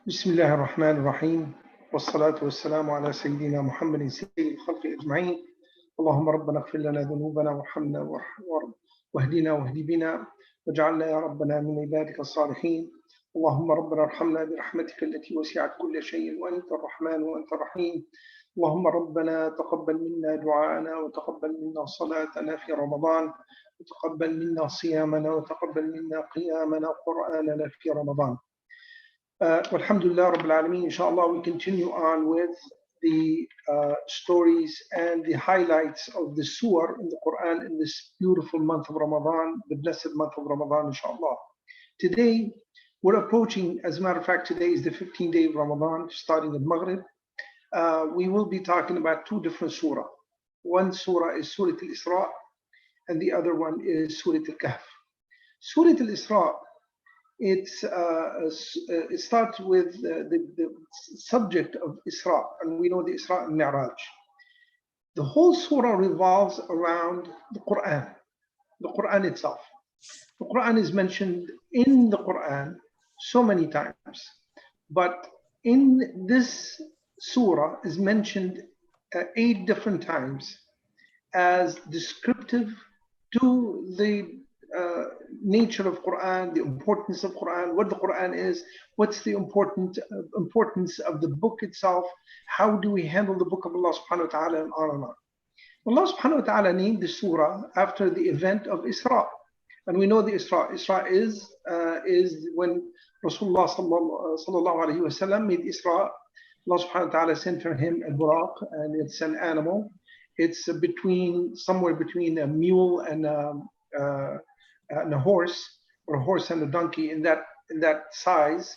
بسم الله الرحمن الرحيم والصلاة والسلام على سيدنا محمد سيد الخلق أجمعين. اللهم ربنا اغفر لنا ذنوبنا وارحمنا واهدنا واهد بنا واجعلنا يا ربنا من عبادك الصالحين. اللهم ربنا ارحمنا برحمتك التي وسعت كل شيء وأنت الرحمن وأنت الرحيم. اللهم ربنا تقبل منا دعاءنا وتقبل منا صلاتنا في رمضان وتقبل منا صيامنا وتقبل منا قيامنا وقرآننا في رمضان. Alhamdulillah Rabbil Alameen, inshallah, we continue on with the stories and the highlights of the surah in the Quran in this beautiful month of Ramadan, the blessed month of Ramadan, inshallah. Today, we're approaching, as a matter of fact, today is the 15th day of Ramadan, starting at Maghrib. We will be talking about two different surah. One surah is Surah Al-Isra, and the other one is Surah Al-Kahf. Surah Al-Isra, it starts with the subject of Isra, and we know the Isra and Mi'raj. The whole surah revolves around the Quran itself. The Quran is mentioned in the Quran so many times, but in this surah is mentioned 8 different times as descriptive to the nature of Quran, the importance of Quran, what the Quran is, what's the importance of the book itself, how do we handle the book of Allah subhanahu wa ta'ala, and on and on. Allah subhanahu wa ta'ala named the surah after the event of Isra. And we know the Isra. Isra is when Rasulullah sallallahu alayhi wa sallam made Isra. Allah subhanahu wa ta'ala sent for him a buraq, and it's an animal. It's somewhere between a mule and a horse, or a horse and a donkey, in that size.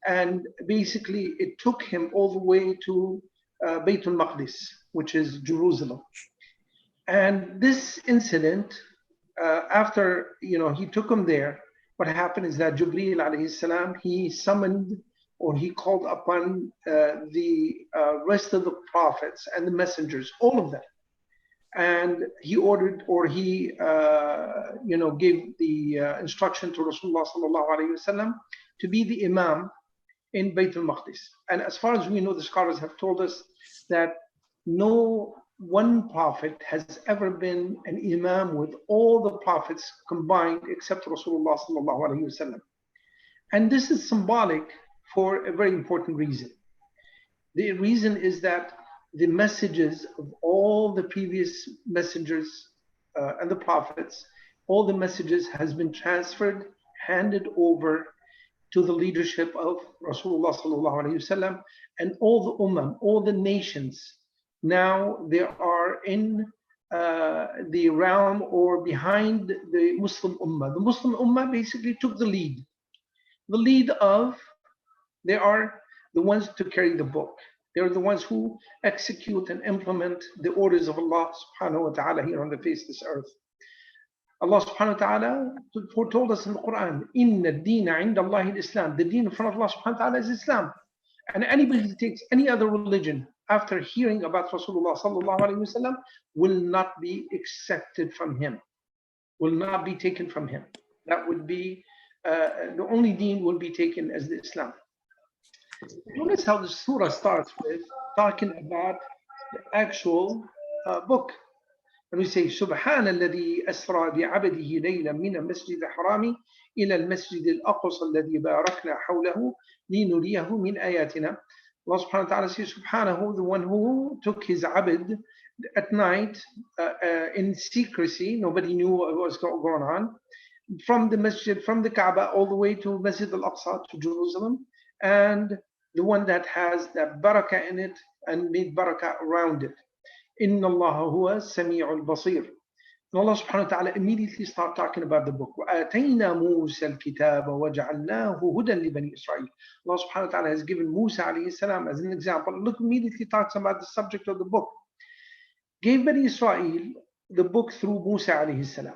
And basically it took him all the way to Baytul Maqdis, which is Jerusalem. And this incident, after he took him there, what happened is that Jibreel alayhi salam, he summoned, or he called upon the rest of the prophets and the messengers, all of them. And he ordered, or he gave the instruction to Rasulullah sallallahu alayhi wasallam to be the imam in Bayt al-Maqdis. And as far as we know, the scholars have told us that no one prophet has ever been an imam with all the prophets combined except Rasulullah sallallahu alayhi wasallam. And this is symbolic for a very important reason. The reason is that the messages of all the previous messengers and the prophets, all the messages has been transferred, handed over to the leadership of Rasulullah sallallahu alaihi wasallam, and all the ummah, all the nations. Now they are in the realm or behind the Muslim ummah. The Muslim ummah basically took the lead. The lead of, they are the ones to carry the book. They're the ones who execute and implement the orders of Allah subhanahu wa ta'ala here on the face of this earth. Allah subhanahu wa ta'ala foretold us in the Quran, Inna ad-deena 'inda Allahi al-Islam. The deen in front of Allah subhanahu wa ta'ala is Islam. And anybody who takes any other religion after hearing about Rasulullah sallallahu alayhi wa sallam will not be accepted from him, will not be taken from him. That would be, the only deen will be taken as the Islam. Notice how the surah starts with talking about the actual book. And we say, Subhana alladhi asra bi'abadihi laylan min al-masjid al-harami ila al-masjid al-aqsa alladhi barakna hawlahu linuriyahu min ayatina. Allah subhanahu wa ta'ala says, Subhanahu, the one who took his abd at night in secrecy, nobody knew what was going on, from the masjid, from the Kaaba, all the way to Masjid al-Aqsa, to Jerusalem, and the one that has that barakah in it and made barakah around it. Inna Allah huwa sami'ul basir. And Allah subhanahu wa ta'ala immediately start talking about the book. وَآتَيْنَا مُوسَى الْكِتَابَ وَجَعَلْنَاهُ هُدًى لِبَنِي إِسْرَائِيل. Allah subhanahu wa ta'ala has given Musa alayhi salam as an example. Look, immediately talks about the subject of the book. Gave Bani Israel the book through Musa alayhi salam.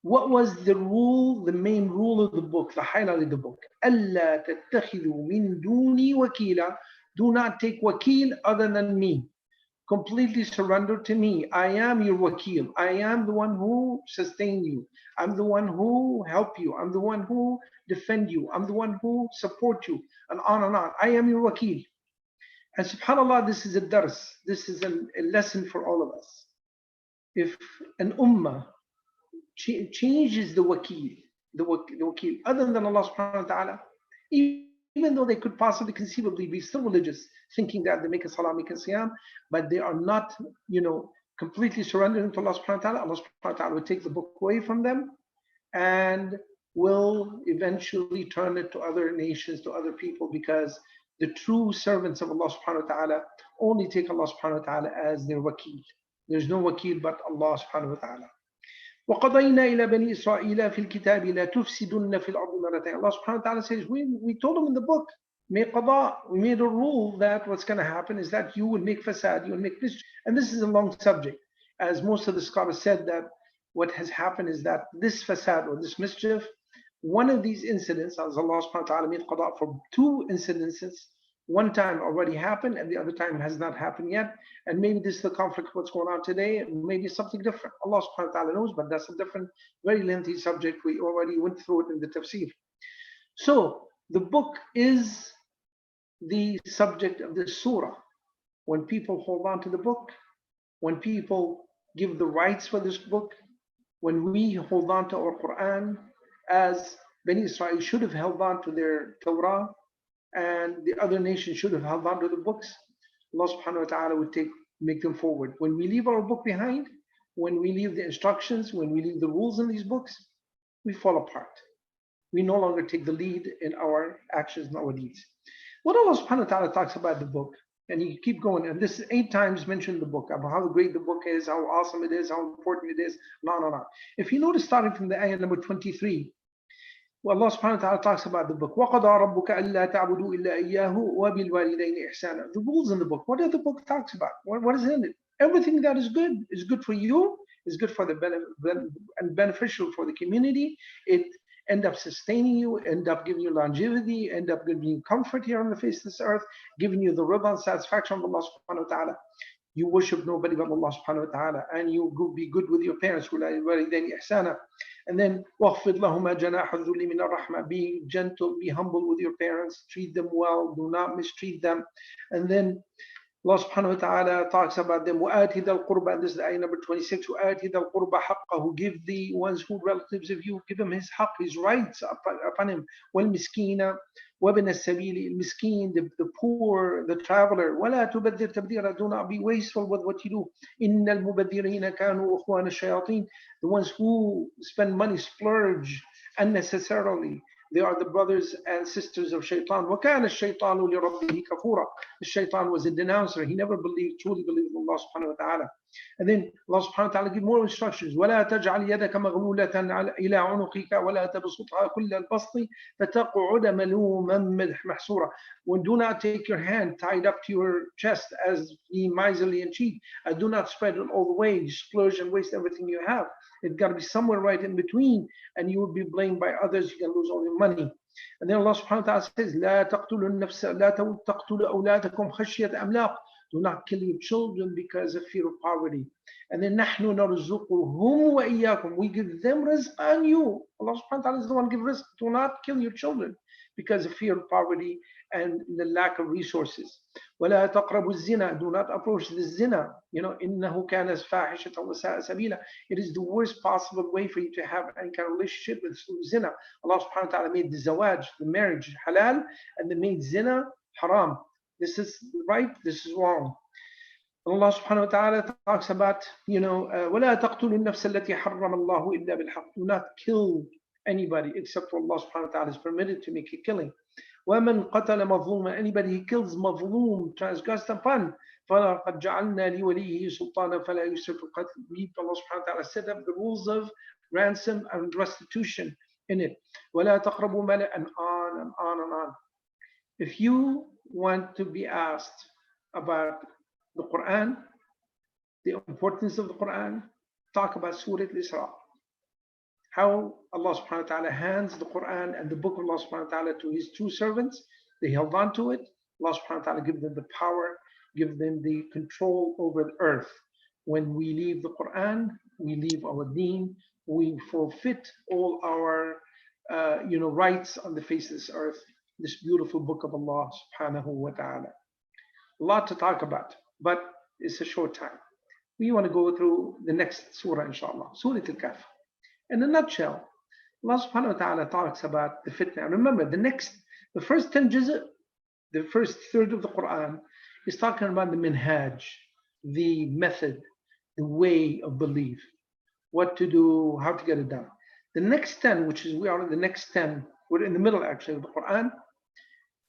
What was the rule, the main rule of the book, the highlight of the book? أَلَّا تَتَّخِذُوا مِن دُونِي وَكِيلًا. Do not take wakil other than me. Completely surrender to me. I am your wakil. I am the one who sustain you. I'm the one who help you. I'm the one who defend you. I'm the one who support you. And on and on. I am your wakil. And subhanAllah, this is a dars. This is a lesson for all of us. If an ummah changes the wakil, the wakil, other than Allah subhanahu wa ta'ala, even though they could possibly conceivably be still religious, thinking that they make a salah, make a siyam, but they are not, completely surrendering to Allah subhanahu wa ta'ala, Allah subhanahu wa ta'ala will take the book away from them and will eventually turn it to other nations, to other people, because the true servants of Allah subhanahu wa ta'ala only take Allah subhanahu wa ta'ala as their wakil. There's no wakil but Allah subhanahu wa ta'ala. وَقَضَيْنَا إِلَى بَنِي إِسْرَائِيلَ فِي الْكِتَابِ لَا تُفْسِدُنَّ فِي الْأَرْضِ مَرَّتَيْنِ. Allah subhanahu wa ta'ala says, we told them in the book, we made a rule that what's going to happen is that you will make fasad, you will make mischief. And this is a long subject. As most of the scholars said, that what has happened is that this fasad or this mischief, one of these incidents, as Allah subhanahu wa ta'ala made qada for two incidences, one time already happened and the other time has not happened yet. And maybe this is the conflict, what's going on today, maybe something different. Allah subhanahu wa ta'ala knows, but that's a different, very lengthy subject. We already went through it in the tafsir. So the book is the subject of this surah. When people hold on to the book, when people give the rights for this book, when we hold on to our Quran, as Bani Israel should have held on to their Torah, and the other nations should have held on to the books, Allah subhanahu wa ta'ala would make them forward. When we leave our book behind, when we leave the instructions, when we leave the rules in these books, we fall apart. We no longer take the lead in our actions and our deeds. What Allah subhanahu wa ta'ala talks about the book, and you keep going, and this is 8 times mentioned in the book, about how great the book is, how awesome it is, how important it is, no. If you notice, starting from the ayah number 23, well, Allah subhanahu wa ta'ala talks about the book. وَقَضَى رَبُّكَ أَلَّا تَعْبُدُوا إِلَّا إِيَّاهُ وَبِالْوَالِدَيْنِ إِحْسَانًا. The rules in the book, what does the book talks about? What is in it? Everything that is good for you, is good for the and beneficial for the community. It end up sustaining you, end up giving you longevity, end up giving you comfort here on the face of this earth, giving you the rida and satisfaction of Allah subhanahu wa ta'ala. You worship nobody but Allah subhanahu wa ta'ala, and you be good with your parents. And then وَخْفِضْ لَهُمَا جَنَاحَ الذُّلِّ مِنَ الرَّحْمَةِ. Be gentle, be humble with your parents, treat them well, do not mistreat them. And then Allah subhanahu wa ta'ala talks about them. وَآتِ ذَا الْقُرْبَى, and this is ayah number 26. وَآتِ ذَا الْقُرْبَى حَقَّهُ. Give the ones who relatives of you, give him his haqq, his rights upon him. وَالْمِسْكِينَ وَابْنَ السَّبِيلِ. الْمِسْكِين, the poor, the traveler. وَلَا تُبَذِّرْ تَبْذِيرًا. Do not be wasteful with what you do. إِنَّ الْمُبَذِّرِينَ كَانُوا إِخْوَانَ الشَّيَاطِينَ. The ones who spend money, splurge unnecessarily, they are the brothers and sisters of shaitan. وَكَانَ الشَّيْطَانُ لِرَبِّهِ كَفُورًا. The shaitan was a denouncer. He never truly believed in Allah subhanahu wa ta'ala. And then Allah subhanahu wa ta'ala gives more instructions. وَلَا تَجْعَلْ يَدَكَ مَغْلُولَةً إِلَىٰ عُنُقِكَ وَلَا تَبْسُطْهَا كُلَّ الْبَسْطِ فَتَقْعُدَ مَلُومًا مَحْسُورًا. When do not take your hand tied up to your chest as ye miserly and cheat. Do not spread it all the way. You splurge and waste everything you have. It's got to be somewhere right in between, and you will be blamed by others. You can lose all your money. And then Allah subhanahu wa ta'ala says, لا تقتلوا النفس لا تقتلوا أولادكم خشية أملاق. Do not kill your children because of fear of poverty. And then نحن نرزقهم وإياكم. We give them rizq and you. Allah subhanahu wa ta'ala is the one who gives rizq. Do not kill your children because of fear of poverty and the lack of resources. وَلَا تَقْرَبُوا الزِّنَا. Do not approach the zina. إِنَّهُ كَانَ فَاحِشَةً وَسَاءَ سَبِيلًا. It is the worst possible way for you to have any kind of relationship with zina. Allah subhanahu wa ta'ala made the zawaj, the marriage, halal, and they made zina haram. This is right, this is wrong. Allah subhanahu wa ta'ala talks about, وَلَا تَقْتُلُوا النَّفْسَ الَّتِي حَرَّمَ اللَّهُ إِلَّا بِالْحَقِّ. Do not kill anybody except for Allah subhanahu wa ta'ala is permitted to make a killing. وَمَنْ قَتَلَ مَظْلُومًا, anybody who kills mazloom, transgressed upon, فَلَقَدْ جَعَلْنَا لِوَلِيِّهِ سُلْطَانًا فَلَا يُسْرِفْ فِي الْقَتْلِ. Allah subhanahu wa ta'ala set up the rules of ransom and restitution in it. وَلَا تَقْرَبُوا مَالَ, and on and on and on. If you want to be asked about the Quran, the importance of the Quran, talk about Surah Al-Isra. How Allah subhanahu wa ta'ala hands the Quran and the book of Allah subhanahu wa ta'ala to his true servants. They held on to it. Allah subhanahu wa ta'ala give them the power, give them the control over the earth. When we leave the Quran, we leave our deen, we forfeit all our rights on the face of this earth. This beautiful book of Allah subhanahu wa ta'ala. A lot to talk about, but it's a short time. We want to go through the next surah, inshallah, Surah Al-Kahf. In a nutshell, Allah subhanahu wa ta'ala talks about the fitna. And remember, the first 10 juz', the first third of the Quran, is talking about the minhaj, the method, the way of belief, what to do, how to get it done. The next 10, which is, we are in the next 10, we're in the middle actually of the Quran.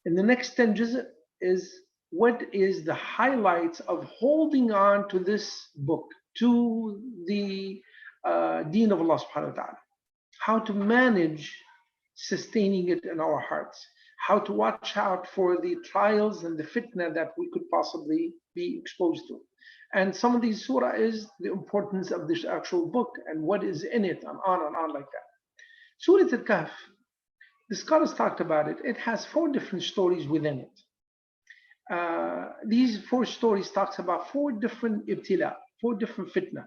In the next 10 juz' is what is the highlights of holding on to this book, to the deen of Allah subhanahu wa ta'ala, how to manage sustaining it in our hearts, how to watch out for the trials and the fitna that we could possibly be exposed to. And some of these surah is the importance of this actual book and what is in it, and on like that. Surah Al-Kahf, the scholars talked about it. It has 4 different stories within it. These 4 stories talks about 4 different ibtila, 4 different fitna,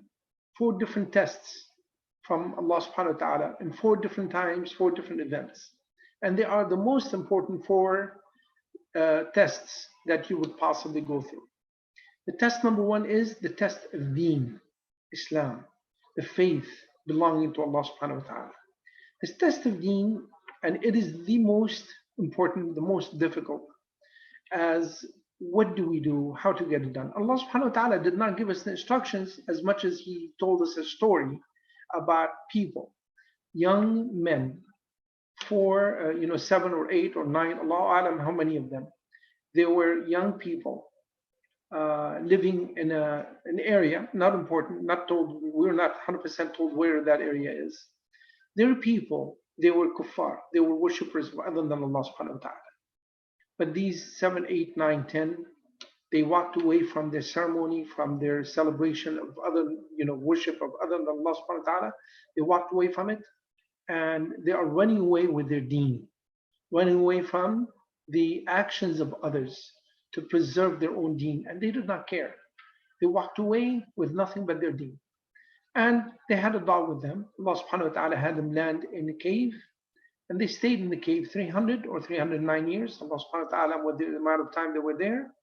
4 different tests from Allah subhanahu wa ta'ala in 4 different times, 4 different events. And they are the most important 4 tests that you would possibly go through. The test number 1 is the test of deen, Islam, the faith belonging to Allah subhanahu wa ta'ala. This test of deen, and it is the most important, the most difficult, as what do we do, how to get it done. Allah subhanahu wa ta'ala did not give us the instructions as much as he told us a story about people, young men, 4, 7 or 8 or 9, Allahu alam how many of them. They were young people living in an area, not important, not told, we're not 100% told where that area is. There are people, they were kuffar, they were worshippers of other than Allah subhanahu wa ta'ala. But these 7, 8, 9, 10, they walked away from their ceremony, from their celebration of other, worship of other than Allah subhanahu wa ta'ala. They walked away from it, and they are running away with their deen, running away from the actions of others to preserve their own deen, and they did not care. They walked away with nothing but their deen. And they had a dog with them. Allah subhanahu wa ta'ala had them land in a cave, and they stayed in the cave 300 or 309 years. Allah subhanahu wa ta'ala, with the amount of time they were there,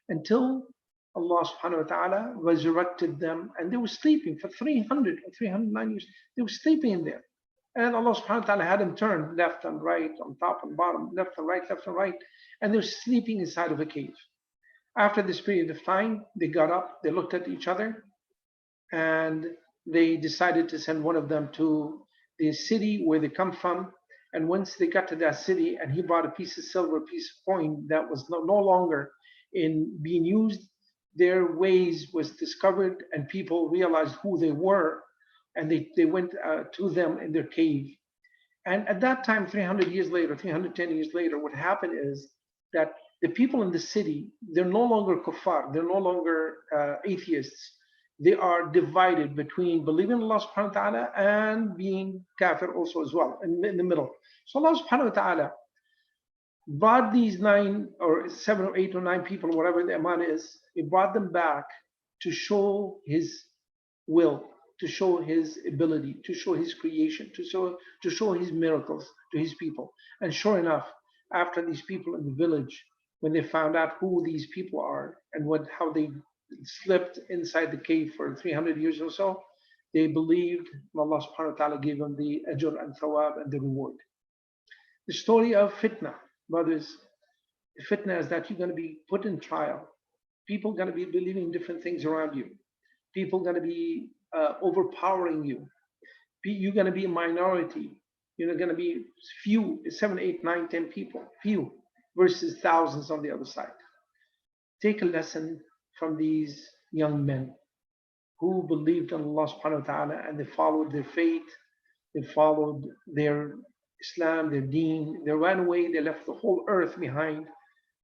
until Allah subhanahu wa ta'ala resurrected them, and they were sleeping for 300 or 309 years. They were sleeping in there. And Allah subhanahu wa ta'ala had them turn left and right, on top and bottom, left and right, and they were sleeping inside of a cave. After this period of time, they got up, they looked at each other, and they decided to send one of them to the city where they come from. And once they got to that city, and he brought a piece of silver, a piece of coin that was no longer in being used, their ways was discovered, and people realized who they were, and they went to them in their cave. And at that time, 300 years later, 310 years later, what happened is that the people in the city, they're no longer kuffar, they're no longer atheists. They are divided between believing in Allah subhanahu wa ta'ala and being kafir also as well, in the middle. So Allah subhanahu wa ta'ala brought these 9 or 7 or 8 or 9 people, whatever the amount is, he brought them back to show his will, to show his ability, to show his creation, to show his miracles to his people. And sure enough, after these people in the village, when they found out who these people are and how they slept inside the cave for 300 years or so, they believed, and Allah subhanahu wa ta'ala gave them the ajr and thawab and the reward. The story of fitna, brothers, the fitna is that you're going to be put in trial. People are going to be believing different things around you. People are going to be overpowering you. You're going to be a minority. You're going to be few, 7, 8, 9, 10 people, few. versus thousands on the other side. Take a lesson from these young men who believed in Allah subhanahu wa ta'ala and they followed their faith, they followed their Islam, their deen, they ran away, they left the whole earth behind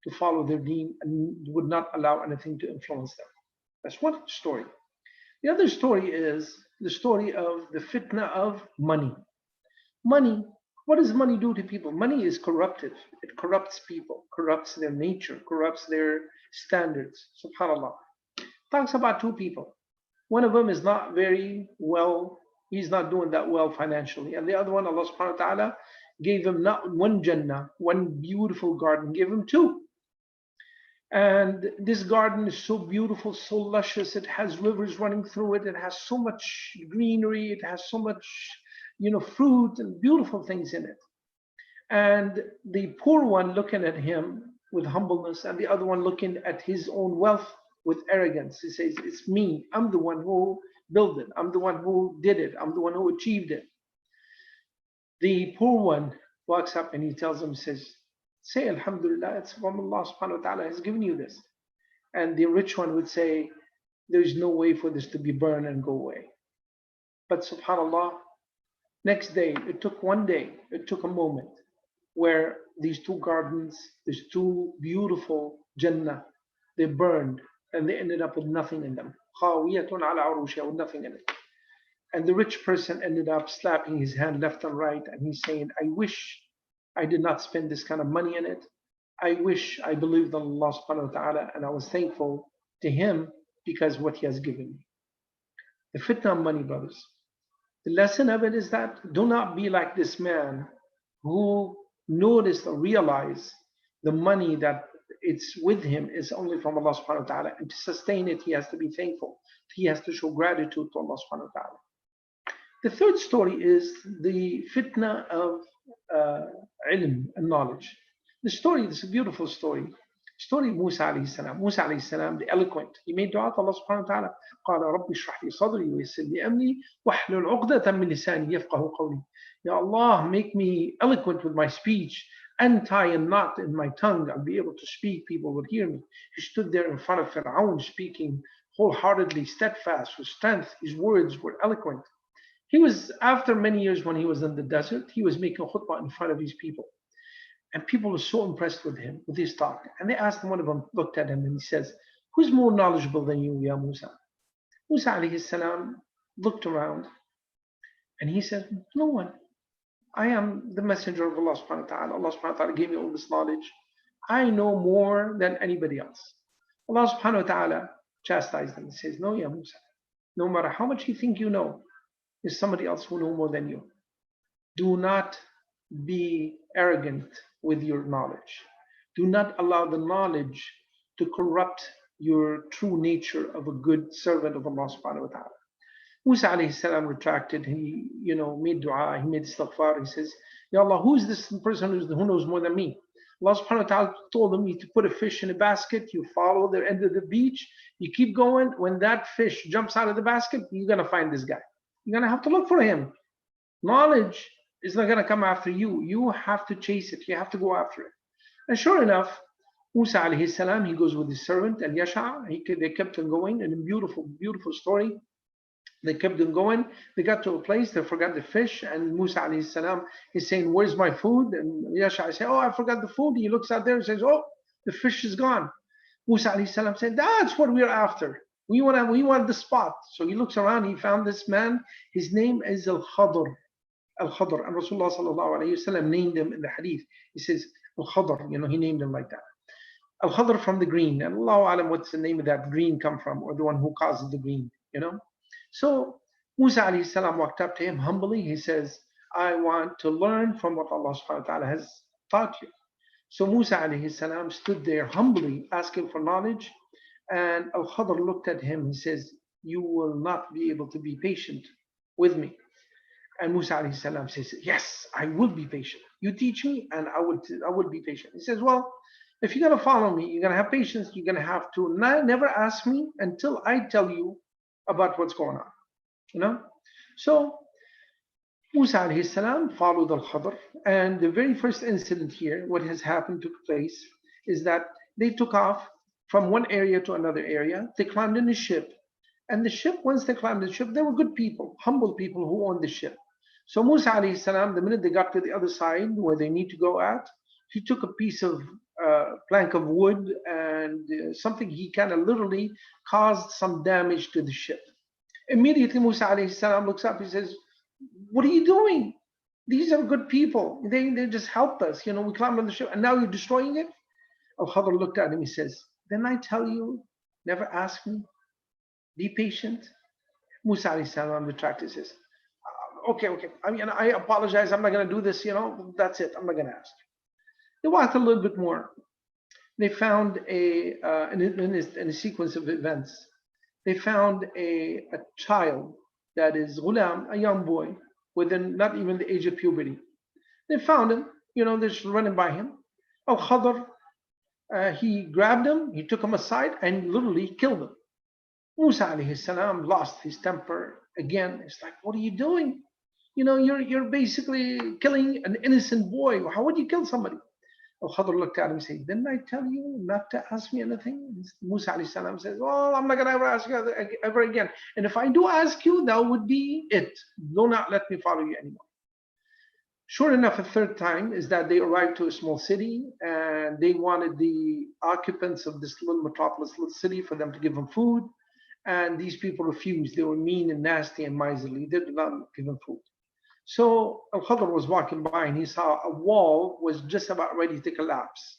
to follow their deen and would not allow anything to influence them. That's one story. The other story is the story of the fitna of money. Money, what does money do to people? Money is corruptive. It corrupts people, corrupts their nature, corrupts their standards. SubhanAllah. Talks about two people. One of them is not very well, he's not doing that well financially. And the other one, Allah subhanahu wa ta'ala, gave him not one Jannah, one beautiful garden, gave him two. And this garden is so beautiful, so luscious. It has rivers running through it. It has so much greenery. It has so much, fruit and beautiful things in it. And the poor one looking at him with humbleness, and the other one looking at his own wealth with arrogance. He says, it's me. I'm the one who built it. I'm the one who did it. I'm the one who achieved it. The poor one walks up and he tells him, says, say Alhamdulillah, it's from Allah subhanahu wa ta'ala has given you this. And the rich one would say, there's no way for this to be burned and go away. But subhanAllah, next day, it took one day, it took a moment where these two gardens, these two beautiful Jannah, they burned and they ended up with nothing in them. Khawiyatun ala urushiha, with nothing in it. And the rich person ended up slapping his hand left and right, and he's saying, I wish I did not spend this kind of money in it. I wish I believed in Allah subhanahu wa ta'ala and I was thankful to him because what he has given me. The fitna of money, brothers. The lesson of it is that do not be like this man who noticed or realized the money that it's with him is only from Allah subhanahu wa ta'ala, and to sustain it he has to be thankful. He has to show gratitude to Allah subhanahu wa ta'ala. The third story is the fitna of ilm and knowledge. The story, this is a beautiful story. Story of Musa alayhi salam. Musa alayhi salam, the eloquent. He made dua to Allah subhanahu wa ta'ala. قال ربي اشرح لي صدري ويسر لي أمري واحلل عقدة من لساني يفقهوا قولي. Ya Allah, make me eloquent with my speech, untie a knot in my tongue. I'll be able to speak. People will hear me. He stood there in front of Fir'aun speaking wholeheartedly, steadfast, with strength. His words were eloquent. He was, after many years when he was in the desert, he was making khutbah in front of these people. And people were so impressed with him, with his talk. And they asked him, one of them looked at him and he says, who's more knowledgeable than you, Ya Musa? Musa alayhi salam looked around and he said, no one. I am the messenger of Allah subhanahu wa ta'ala. Allah subhanahu wa ta'ala gave me all this knowledge. I know more than anybody else. Allah subhanahu wa ta'ala chastised him and says, no, Ya Musa. No matter how much you think you know, there's somebody else who knows more than you. Do not be arrogant with your knowledge. Do not allow the knowledge to corrupt your true nature of a good servant of Allah subhanahu wa ta'ala. Musa alayhi salam retracted, he made dua, he made istighfar, he says, Ya Allah, who's this person who knows more than me? Allah subhanahu wa ta'ala told him to put a fish in a basket, you follow the end of the beach, you keep going, when that fish jumps out of the basket, you're going to find this guy. You're going to have to look for him. Knowledge is not going to come after you. You have to chase it. You have to go after it. And sure enough, Musa alayhi salam, he goes with his servant, and Yasha, they kept on going, and a beautiful, beautiful story. They kept on going. They got to a place, they forgot the fish, and Musa alayhi salam is saying, where's my food? And Yasha says, oh, I forgot the food. He looks out there and says, oh, the fish is gone. Musa alayhi salam said, that's what we're after. We want the spot. So he looks around, he found this man. His name is Al-Khadr. Al-Khadr. And Rasulullah sallallahu alayhi wa sallam named him in the hadith. He says, Al-Khadr, he named him like that. Al-Khadr from the green. And Allahu alam, what's the name of that green come from? Or the one who causes the green, So Musa alayhi salam walked up to him humbly. He says, I want to learn from what Allah subhanahu wa ta'ala has taught you. So Musa alayhi salam stood there humbly asking for knowledge. And Al-Khadr looked at him. He says, you will not be able to be patient with me. And Musa alayhi salam says, yes, I will be patient. You teach me and I will be patient. He says, well, if you're going to follow me, you're going to have patience. You're going to have to never ask me until I tell you about what's going on. So Musa alayhi salam followed al-Khadr, and the very first incident here, what has happened took place, is that they took off from one area to another area. They climbed in a ship, and the ship, once they climbed the ship, they were good people, humble people who owned the ship. So Musa alayhi salam, the minute they got to the other side where they need to go at, he took a piece of plank of wood and something he kind of literally caused some damage to the ship. Immediately Musa alayhi salam looks up, he says, what are you doing? These are good people. They just helped us. You know, we climbed on the ship and now you're destroying it? Al-Khadr looked at him, he says, didn't I tell you, never ask me, be patient? Musa alayhi salam retracted, says, okay. I mean, I apologize. I'm not going to do this. You know, that's it. I'm not going to ask. They walked a little bit more. They found in a sequence of events, they found a child that is ghulam, a young boy, within not even the age of puberty. They found him, you know, they're just running by him. Al-Khadr, he grabbed him, he took him aside and literally killed him. Musa alayhi salam lost his temper again. It's like, what are you doing? You know, you're basically killing an innocent boy. How would you kill somebody? Al-Khadr looked at him and said, didn't I tell you not to ask me anything? Musa alayhi salam says, well, I'm not going to ever ask you ever again. And if I do ask you, that would be it. Do not let me follow you anymore. Sure enough, a third time is that they arrived to a small city and they wanted the occupants of this little metropolis, little city, for them to give them food. And these people refused. They were mean and nasty and miserly. They did not give them food. So Al-Khadr was walking by and he saw a wall was just about ready to collapse.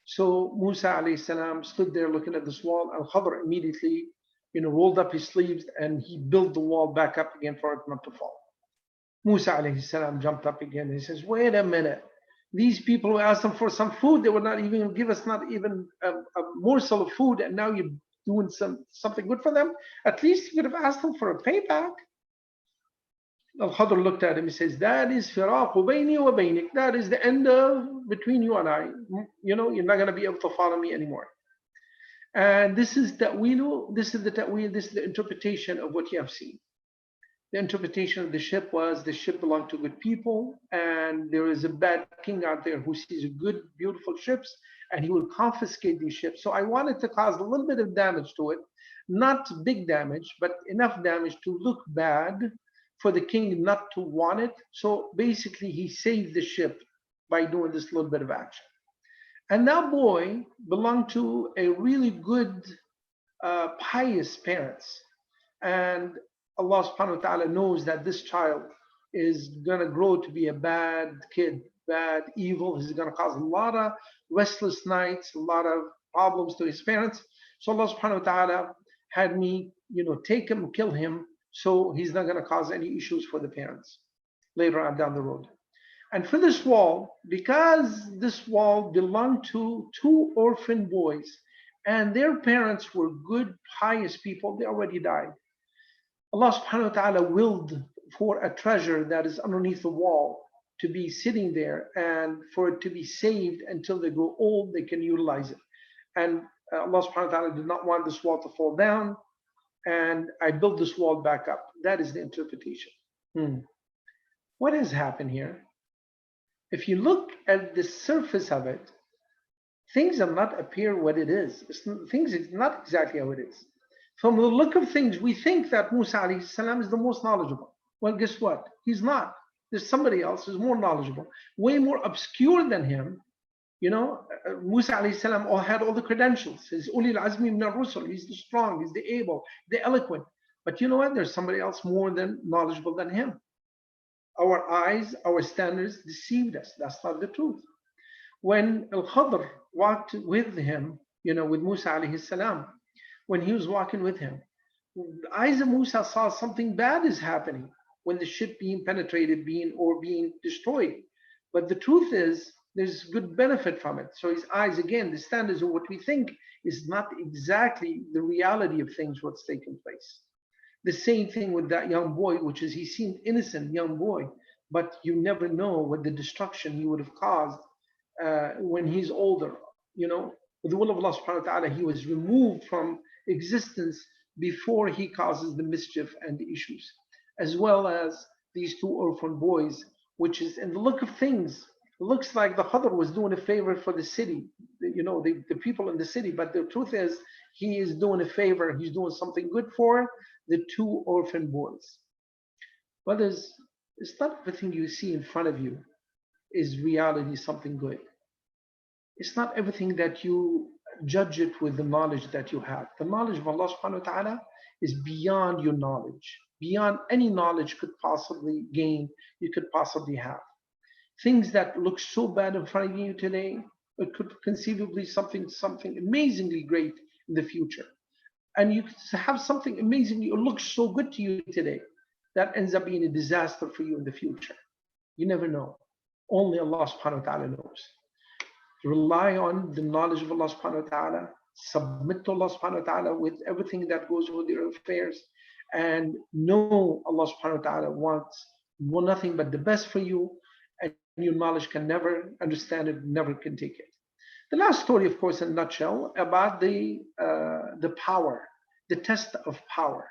So Musa alayhi salam stood there looking at this wall. Al-Khadr immediately, you know, rolled up his sleeves and he built the wall back up again for it not to fall. Musa alayhi salam jumped up again and he says, wait a minute. These people who asked them for some food, they would not even give us not even a morsel of food, and now you're doing something good for them. At least you could have asked them for a payback. Al-Khadr looked at him. He says, that is firaqu bayni wa baynik. That is the end of between you and I. You know, you're not going to be able to follow me anymore. And this is ta'wilu, this is the ta'wil, this is the interpretation of what you have seen. The interpretation of the ship was the ship belonged to good people, and there is a bad king out there who sees good, beautiful ships, and he will confiscate these ships. So I wanted to cause a little bit of damage to it, not big damage, but enough damage to look bad for the king not to want it. So basically, he saved the ship by doing this little bit of action. And that boy belonged to a really good, pious parents. And Allah subhanahu wa ta'ala knows that this child is going to grow to be a bad kid, bad, evil. He's going to cause a lot of restless nights, a lot of problems to his parents. So Allah subhanahu wa ta'ala had me, you know, take him, kill him, so he's not going to cause any issues for the parents later on down the road. And for this wall, because this wall belonged to two orphan boys, and their parents were good, pious people, they already died. Allah subhanahu wa ta'ala willed for a treasure that is underneath the wall to be sitting there and for it to be saved until they grow old, they can utilize it. And Allah subhanahu wa ta'ala did not want this wall to fall down, and I built this wall back up. That is the interpretation. What has happened here? If you look at the surface of it, things do not appear what it is. Things is not exactly how it is. From the look of things, we think that Musa alayhi salam is the most knowledgeable. Well, guess what? He's not. There's somebody else who's more knowledgeable, way more obscure than him. You know, Musa alayhi salam had all the credentials. He's ulil azmi min ar-rusul. He's the strong, he's the able, the eloquent. But you know what? There's somebody else more than knowledgeable than him. Our eyes, our standards deceived us. That's not the truth. When Al-Khadr walked with him, you know, with Musa alayhi salam, when he was walking with him, the eyes of Musa saw something bad is happening when the ship being penetrated, being destroyed. But the truth is, there's good benefit from it. So his eyes, again, the standards of what we think is not exactly the reality of things, what's taking place. The same thing with that young boy, which is he seemed innocent young boy, but you never know what the destruction he would have caused when he's older. You know, with the will of Allah subhanahu wa ta'ala, he was removed from existence before he causes the mischief and the issues, as well as these two orphan boys, which is in the look of things, it looks like the Khadr was doing a favor for the city, the people in the city. But the truth is, he is doing a favor. He's doing something good for the two orphan boys. Brothers, it's not everything you see in front of you is reality, something good. It's not everything that you judge it with the knowledge that you have. The knowledge of Allah subhanahu wa ta'ala is beyond your knowledge, beyond any knowledge could possibly gain, you could possibly have. Things that look so bad in front of you today, it could conceivably something amazingly great in the future. And you could have something amazingly, it looks so good to you today, that ends up being a disaster for you in the future. You never know. Only Allah subhanahu wa ta'ala knows. Rely on the knowledge of Allah subhanahu wa ta'ala, submit to Allah subhanahu wa ta'ala with everything that goes with your affairs, and know Allah subhanahu wa ta'ala wants nothing but the best for you, and your knowledge can never understand it, never can take it. The last story, of course, in a nutshell, about the power, the test of power.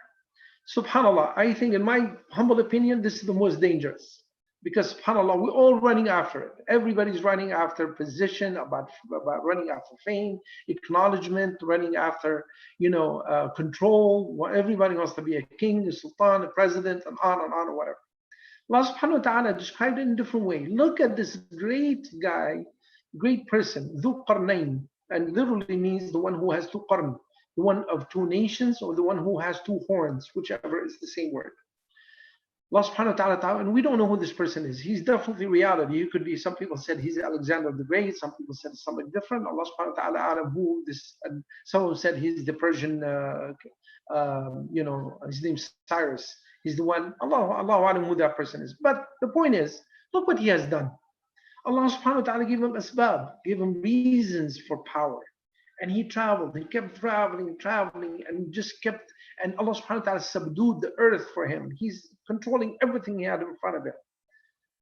SubhanAllah, I think in my humble opinion, this is the most dangerous. Because subhanAllah, we're all running after it. Everybody's running after position, about running after fame, acknowledgement, running after control. Everybody wants to be a king, a sultan, a president, and on, or whatever. Allah subhanahu wa ta'ala described it in a different way. Look at this great guy, great person, Dhu Qarnayn, and literally means the one who has two qarn, the one of two nations, or the one who has two horns, whichever is the same word. Allah subhanahu wa ta'ala, and we don't know who this person is. He's definitely reality. He could be, some people said he's Alexander the Great, some people said something different. Allah subhanahu wa ta'ala, who this, and someone said he's the Persian, his name's Cyrus. He's the one, Allah who that person is. But the point is, look what he has done. Allah subhanahu wa ta'ala gave him asbab, gave him reasons for power. And he traveled, he kept traveling, and just kept, and Allah subhanahu wa ta'ala subdued the earth for him. He's controlling everything he had in front of him.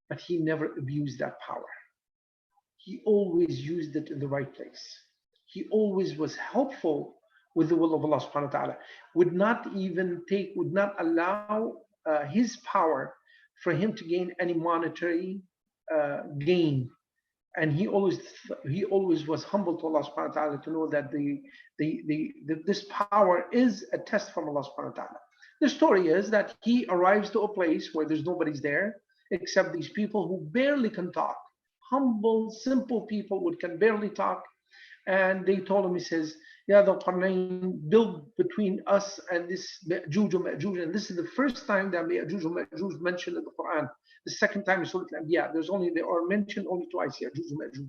But he never abused that power. He always used it in the right place. He always was helpful with the will of Allah subhanahu wa ta'ala. Would not allow his power for him to gain any monetary gain. And he always was humble to Allah subhanahu wa ta'ala, to know that this power is a test from Allah subhanahu wa ta'ala. The story is that he arrives to a place where there's nobody's there except these people who barely can talk. Humble, simple people who can barely talk. And they told him, he says, Ya Dhul Qarnayn, build between us and this Ya'juj and Ma'juj. And this is the first time that Ya'juj and Ma'juj mentioned in the Quran. The second time in Surah Al-Anbiya, they are mentioned only twice, Ya'juj and Ma'juj.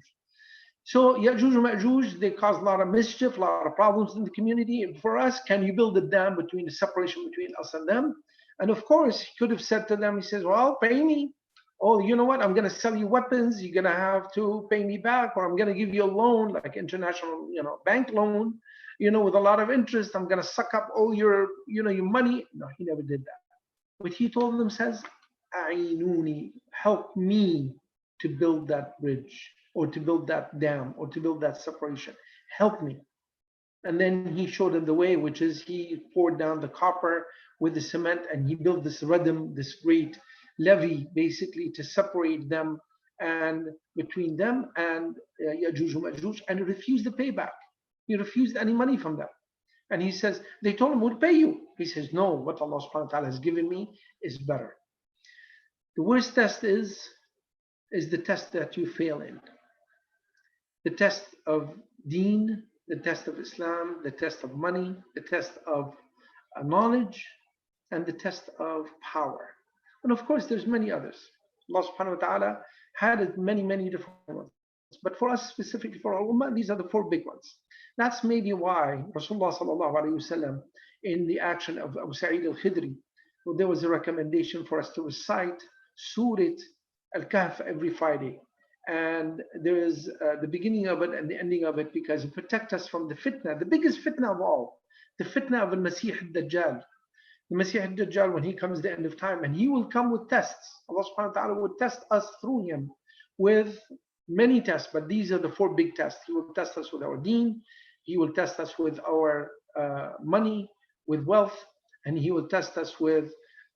So Ya'juj and Ma'juj, they cause a lot of mischief, a lot of problems in the community. And for us, can you build a dam between the separation between us and them? And of course, he could have said to them, he says, well, pay me. Oh, you know what? I'm going to sell you weapons. You're going to have to pay me back, or I'm going to give you a loan, like international, bank loan, with a lot of interest. I'm going to suck up all your money. No, he never did that. What he told them says, A'inuni, help me to build that bridge, or to build that dam, or to build that separation. Help me. And then he showed them the way, which is he poured down the copper with the cement, and he built this radam, this great levee, basically to separate them and between them and Ya'juj and Ma'juj, and he refused the payback. He refused any money from them. And he says, they told him, we'll pay you. He says, no, what Allah subhanahu wa ta'ala has given me is better. The worst test is the test that you fail in. The test of deen, the test of Islam, the test of money, the test of knowledge, and the test of power. And of course, there's many others. Allah subhanahu wa ta'ala had many, many different ones. But for us, specifically for our ummah, these are the four big ones. That's maybe why Rasulullah sallallahu alayhi wa sallam, in the action of Abu Sa'id al-Khidri, there was a recommendation for us to recite Surah Al-Kahf every Friday. And there is the beginning of it and the ending of it, because it protects us from the fitna, the biggest fitna of all, the fitna of al-Masih al-Dajjal. The Masih al-Dajjal, when he comes at the end of time, and he will come with tests. Allah subhanahu wa ta'ala will test us through him with many tests, but these are the four big tests. He will test us with our deen, he will test us with our money, with wealth, and he will test us with,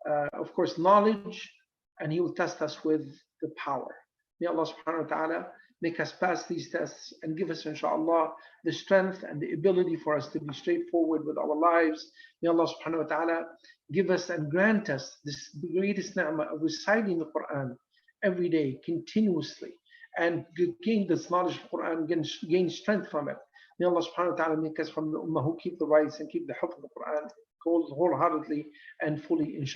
of course, knowledge, and He will test us with the power. May Allah subhanahu wa ta'ala make us pass these tests and give us, inshallah, the strength and the ability for us to be straightforward with our lives. May Allah subhanahu wa ta'ala give us and grant us this greatest ni'mah of reciting the Quran every day, continuously, and gain this knowledge of Quran, gain strength from it. May Allah subhanahu wa ta'ala make us from the ummah who keep the rights and keep the hifz of the Quran wholeheartedly and fully, inshallah.